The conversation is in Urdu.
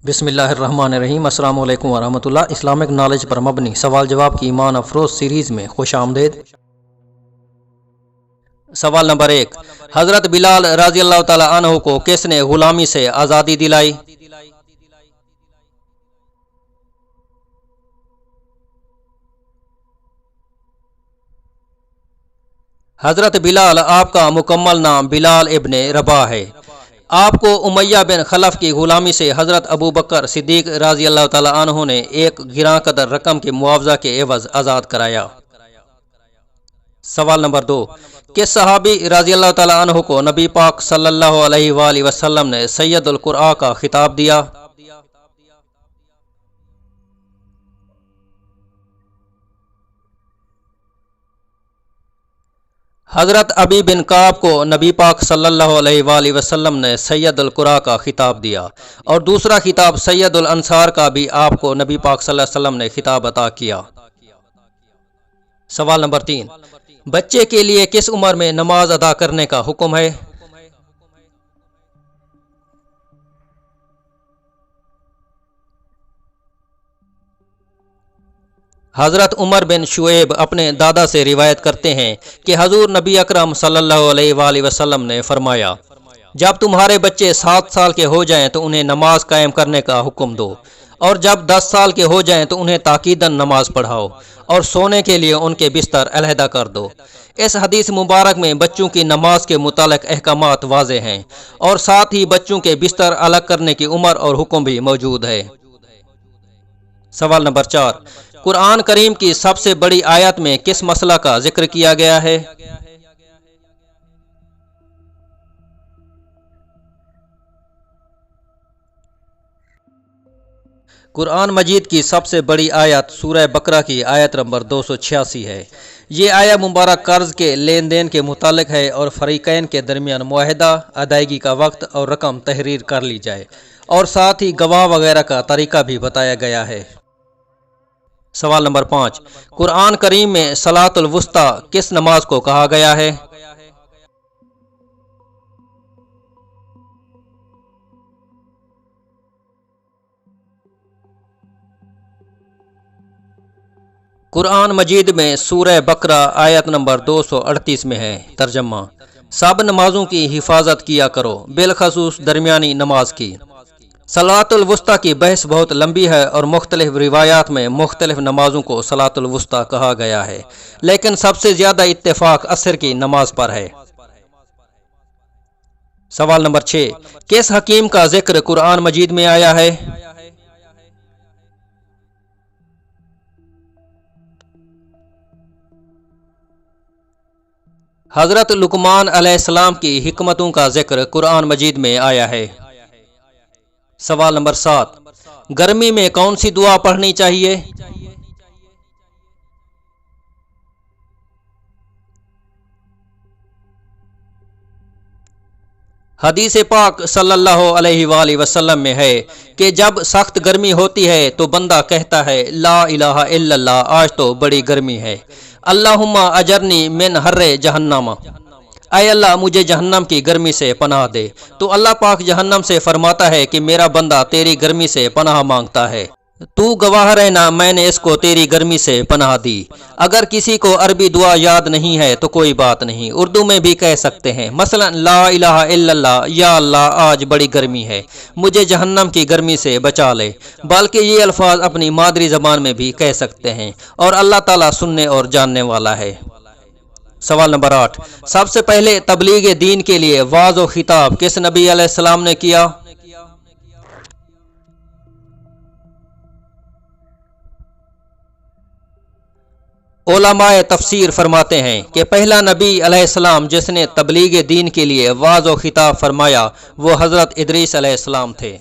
بسم اللہ الرحمن الرحیم۔ السلام علیکم ورحمۃ اللہ۔ اسلامک نالج پر مبنی سوال جواب کی ایمان افروز سیریز میں خوش آمدید۔ سوال نمبر 1، حضرت بلال رضی اللہ تعالی عنہ کو کس نے غلامی سے آزادی دلائی؟ حضرت بلال، آپ کا مکمل نام بلال ابن رباح ہے۔ آپ کو امیہ بن خلف کی غلامی سے حضرت ابو بکر صدیق رضی اللہ تعالی عنہ نے ایک گراں قدر رقم کے معاوضہ کے عوض آزاد کرایا۔ سوال نمبر 2، کس صحابی رضی اللہ تعالی عنہ کو نبی پاک صلی اللہ علیہ وآلہ وسلم نے سید القراء کا خطاب دیا؟ حضرت ابی بن کعب کو نبی پاک صلی اللہ علیہ وآلہ وسلم نے سید القراء کا خطاب دیا، اور دوسرا خطاب سید الانصار کا بھی آپ کو نبی پاک صلی اللہ علیہ وسلم نے خطاب عطا کیا۔ سوال نمبر 3، بچے کے لیے کس عمر میں نماز ادا کرنے کا حکم ہے؟ حضرت عمر بن شعیب اپنے دادا سے روایت کرتے ہیں کہ حضور نبی اکرم صلی اللہ علیہ وآلہ وسلم نے فرمایا، جب تمہارے بچے 7 سال کے ہو جائیں تو انہیں نماز قائم کرنے کا حکم دو، اور جب 10 سال کے ہو جائیں تو انہیں تاکیداً نماز پڑھاؤ، اور سونے کے لیے ان کے بستر علیحدہ کر دو۔ اس حدیث مبارک میں بچوں کی نماز کے متعلق احکامات واضح ہیں، اور ساتھ ہی بچوں کے بستر الگ کرنے کی عمر اور حکم بھی موجود ہے۔ سوال نمبر 4، قرآن کریم کی سب سے بڑی آیت میں کس مسئلہ کا ذکر کیا گیا ہے؟ قرآن مجید کی سب سے بڑی آیت سورہ بقرہ کی آیت نمبر 286 ہے۔ یہ آیت مبارک قرض کے لین دین کے متعلق ہے، اور فریقین کے درمیان معاہدہ، ادائیگی کا وقت اور رقم تحریر کر لی جائے، اور ساتھ ہی گواہ وغیرہ کا طریقہ بھی بتایا گیا ہے۔ سوال نمبر 5، قرآن کریم میں صلاۃ الوسطی کس نماز کو کہا گیا ہے؟ قرآن مجید میں سورہ بقرہ آیت نمبر 238 میں ہے۔ ترجمہ: سب نمازوں کی حفاظت کیا کرو، بالخصوص درمیانی نماز کی۔ صلاۃ الوسطی کی بحث بہت لمبی ہے، اور مختلف روایات میں مختلف نمازوں کو صلاۃ الوسطی کہا گیا ہے، لیکن سب سے زیادہ اتفاق عصر کی نماز پر ہے۔ سوال نمبر 6، کس حکیم کا ذکر قرآن مجید میں آیا ہے؟ حضرت لقمان علیہ السلام کی حکمتوں کا ذکر قرآن مجید میں آیا ہے۔ سوال نمبر 7، گرمی میں کون سی دعا پڑھنی چاہیے؟ حدیث پاک صلی اللہ علیہ وآلہ وسلم میں ہے کہ جب سخت گرمی ہوتی ہے تو بندہ کہتا ہے، لا الہ الا اللہ، آج تو بڑی گرمی ہے، اللہم اجرنی من حر جہنم، اے اللہ مجھے جہنم کی گرمی سے پناہ دے۔ تو اللہ پاک جہنم سے فرماتا ہے کہ میرا بندہ تیری گرمی سے پناہ مانگتا ہے، تو گواہ رہنا میں نے اس کو تیری گرمی سے پناہ دی۔ اگر کسی کو عربی دعا یاد نہیں ہے تو کوئی بات نہیں، اردو میں بھی کہہ سکتے ہیں، مثلا لا الہ الا اللہ، یا اللہ آج بڑی گرمی ہے، مجھے جہنم کی گرمی سے بچا لے۔ بلکہ یہ الفاظ اپنی مادری زبان میں بھی کہہ سکتے ہیں، اور اللہ تعالیٰ سننے اور جاننے والا ہے۔ سوال نمبر 8، سب سے پہلے تبلیغ دین کے لیے وعظ و خطاب کس نبی علیہ السلام نے کیا؟ علماء تفسیر فرماتے ہیں کہ پہلا نبی علیہ السلام جس نے تبلیغ دین کے لیے وعظ و خطاب فرمایا وہ حضرت ادریس علیہ السلام تھے۔